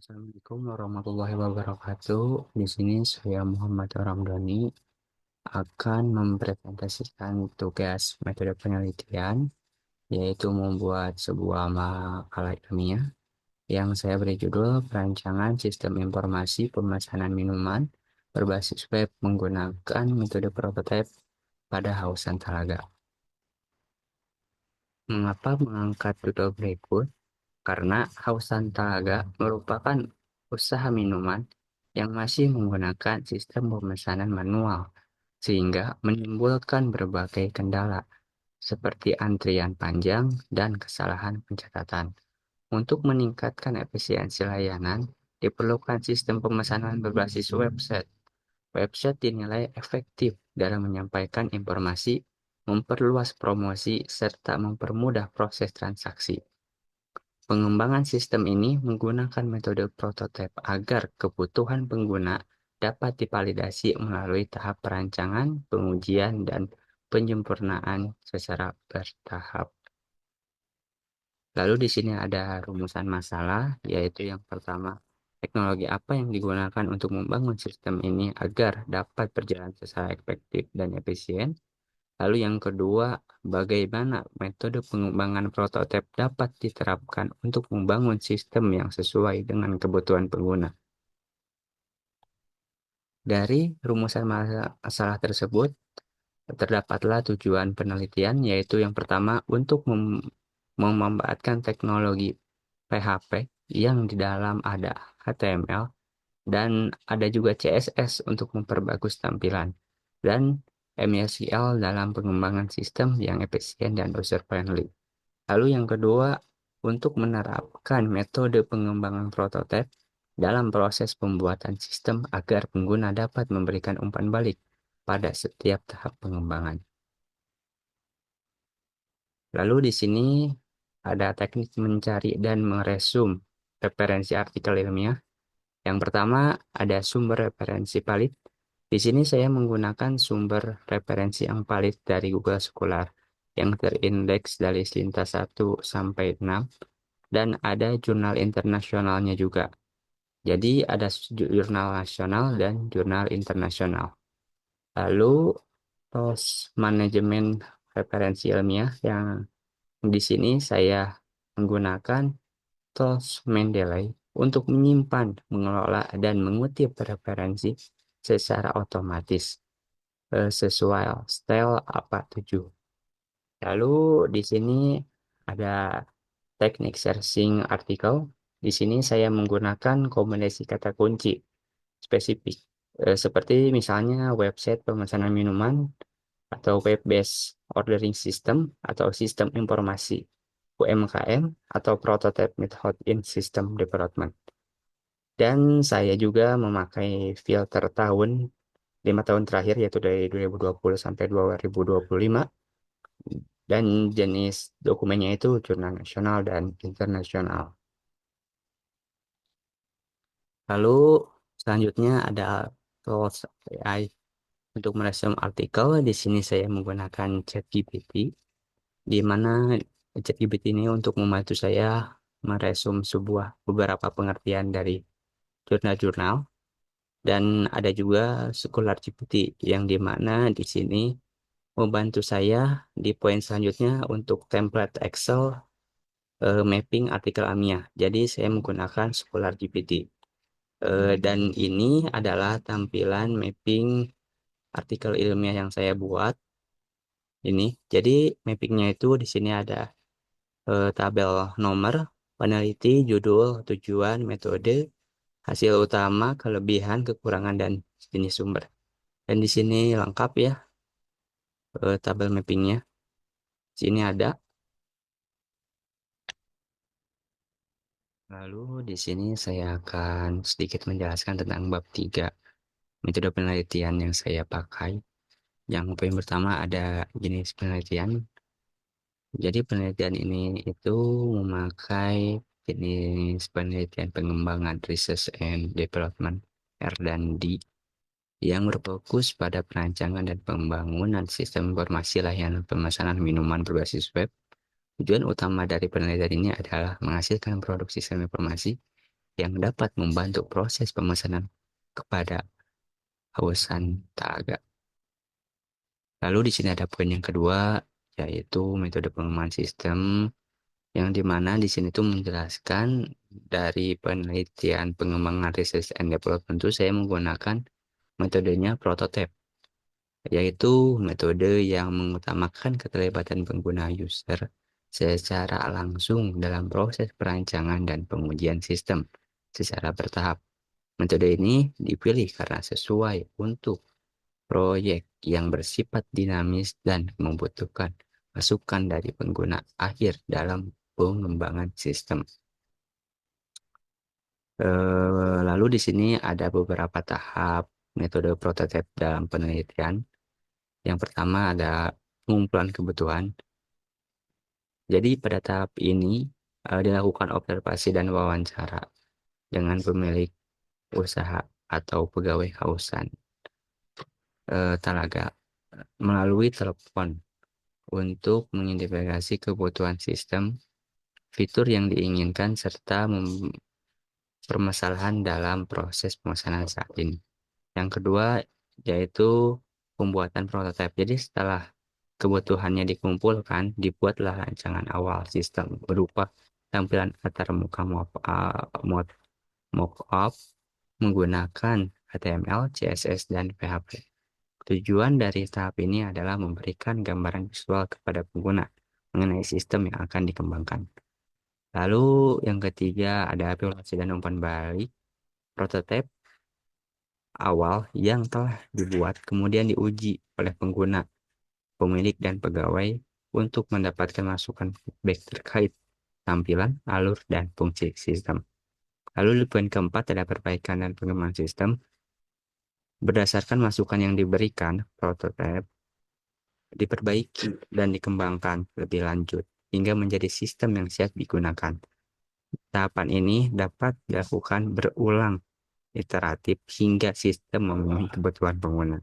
Assalamualaikum warahmatullahi wabarakatuh. Di sini saya Muhammad Ramdhani akan mempresentasikan tugas metode penelitian, yaitu membuat sebuah makalah ilmiah yang saya beri judul Perancangan Sistem Informasi Pemesanan Minuman berbasis web menggunakan metode prototipe pada Hausan Talaga. Mengapa mengangkat judul berikut? Karena Hausan Talaga merupakan usaha minuman yang masih menggunakan sistem pemesanan manual, sehingga menimbulkan berbagai kendala, seperti antrian panjang dan kesalahan pencatatan. Untuk meningkatkan efisiensi layanan, diperlukan sistem pemesanan berbasis website. Website dinilai efektif dalam menyampaikan informasi, memperluas promosi, serta mempermudah proses transaksi. Pengembangan sistem ini menggunakan metode prototipe agar kebutuhan pengguna dapat divalidasi melalui tahap perancangan, pengujian, dan penyempurnaan secara bertahap. Lalu di sini ada rumusan masalah, yaitu yang pertama, teknologi apa yang digunakan untuk membangun sistem ini agar dapat berjalan secara efektif dan efisien. Lalu yang kedua, bagaimana metode pengembangan prototipe dapat diterapkan untuk membangun sistem yang sesuai dengan kebutuhan pengguna. Dari rumusan masalah tersebut, terdapatlah tujuan penelitian, yaitu yang pertama, untuk memanfaatkan teknologi PHP yang di dalam ada HTML dan ada juga CSS untuk memperbagus tampilan, dan MySQL dalam pengembangan sistem yang efisien dan user-friendly. Lalu yang kedua, untuk menerapkan metode pengembangan prototipe dalam proses pembuatan sistem agar pengguna dapat memberikan umpan balik pada setiap tahap pengembangan. Lalu di sini ada teknik mencari dan meresum referensi artikel ilmiah. Yang pertama ada sumber referensi valid. Di sini saya menggunakan sumber referensi yang valid dari Google Scholar yang terindeks dari lintas 1 sampai 6 dan ada jurnal internasionalnya juga. Jadi ada jurnal nasional dan jurnal internasional. Lalu tos manajemen referensi ilmiah yang di sini saya menggunakan tos Mendeley untuk menyimpan, mengelola, dan mengutip referensi secara otomatis sesuai style APA 7. Lalu di sini ada teknik searching artikel. Di sini saya menggunakan kombinasi kata kunci spesifik, seperti misalnya website pemesanan minuman, atau web-based ordering system, atau sistem informasi UMKM, atau prototype method in system development. Dan saya juga memakai filter tahun 5 tahun terakhir, yaitu dari 2020 sampai 2025, dan jenis dokumennya itu jurnal nasional dan internasional. Lalu selanjutnya ada tools AI untuk meresum artikel. Di sini saya menggunakan ChatGPT, di mana ChatGPT ini untuk membantu saya meresum beberapa pengertian dari jurnal-jurnal, dan ada juga Scholar GPT yang di mana di sini membantu saya di poin selanjutnya untuk template Excel mapping artikel ilmiah. Jadi saya menggunakan Scholar GPT. Dan ini adalah tampilan mapping artikel ilmiah yang saya buat ini. Jadi mappingnya itu di sini ada tabel nomor, peneliti, judul, tujuan, metode, hasil utama, kelebihan, kekurangan, dan jenis sumber. Dan di sini lengkap ya tabel mappingnya. Sini ada. Lalu di sini saya akan sedikit menjelaskan tentang bab 3 metode penelitian yang saya pakai. Yang poin pertama ada jenis penelitian. Jadi penelitian ini itu memakai jenis penelitian pengembangan research and development R&D yang berfokus pada perancangan dan pembangunan sistem informasi layanan pemesanan minuman berbasis web. Tujuan utama dari penelitian ini adalah menghasilkan produk sistem informasi yang dapat membantu proses pemesanan kepada Hausan Taga. Lalu di sini ada poin yang kedua, yaitu metode pengembangan sistem, yang dimana di sini tuh menjelaskan dari penelitian pengembangan research and development itu saya menggunakan metodenya prototype, yaitu metode yang mengutamakan keterlibatan pengguna user secara langsung dalam proses perancangan dan pengujian sistem secara bertahap. Metode ini dipilih karena sesuai untuk proyek yang bersifat dinamis dan membutuhkan masukan dari pengguna akhir dalam pengembangan sistem. Lalu di sini ada beberapa tahap metode prototipe dalam penelitian. Yang pertama ada pengumpulan kebutuhan. Jadi pada tahap ini dilakukan observasi dan wawancara dengan pemilik usaha atau pegawai Hausan Talaga melalui telepon untuk mengidentifikasi kebutuhan sistem, fitur yang diinginkan, serta permasalahan dalam proses pemesanan saat ini. Yang kedua yaitu pembuatan prototipe. Jadi setelah kebutuhannya dikumpulkan, dibuatlah rancangan awal sistem berupa tampilan latar muka mockup menggunakan HTML, CSS, dan PHP. Tujuan dari tahap ini adalah memberikan gambaran visual kepada pengguna mengenai sistem yang akan dikembangkan. Lalu yang ketiga ada evaluasi dan umpan balik. Prototipe awal yang telah dibuat kemudian diuji oleh pengguna, pemilik, dan pegawai untuk mendapatkan masukan feedback terkait tampilan, alur, dan fungsi sistem. Lalu di poin keempat ada perbaikan dan pengembangan sistem. Berdasarkan masukan yang diberikan, prototipe diperbaiki dan dikembangkan lebih lanjut hingga menjadi sistem yang siap digunakan. Tahapan ini dapat dilakukan berulang iteratif hingga sistem memenuhi kebutuhan pengguna.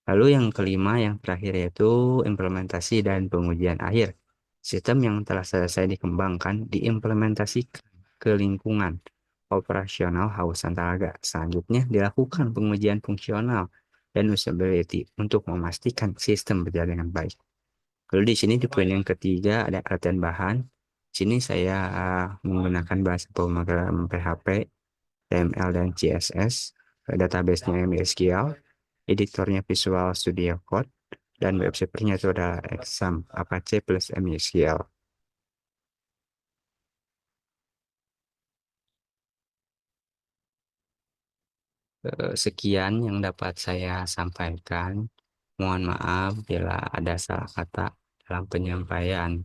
Lalu yang kelima, yang terakhir yaitu implementasi dan pengujian akhir. Sistem yang telah selesai dikembangkan diimplementasikan ke lingkungan operasional Hausan Talaga. Selanjutnya dilakukan pengujian fungsional dan usability untuk memastikan sistem berjalan dengan baik. Lalu di sini di poin yang ketiga ada alat dan bahan. Di sini saya menggunakan bahasa pemrograman PHP, HTML, dan CSS. Database-nya MySQL, editornya Visual Studio Code, dan web servernya itu ada Exam Apache plus MySQL. Sekian yang dapat saya sampaikan. Mohon maaf bila ada salah kata dalam penyampaian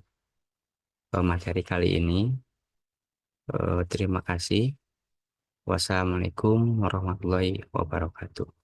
materi kali ini. Terima kasih. Wassalamualaikum warahmatullahi wabarakatuh.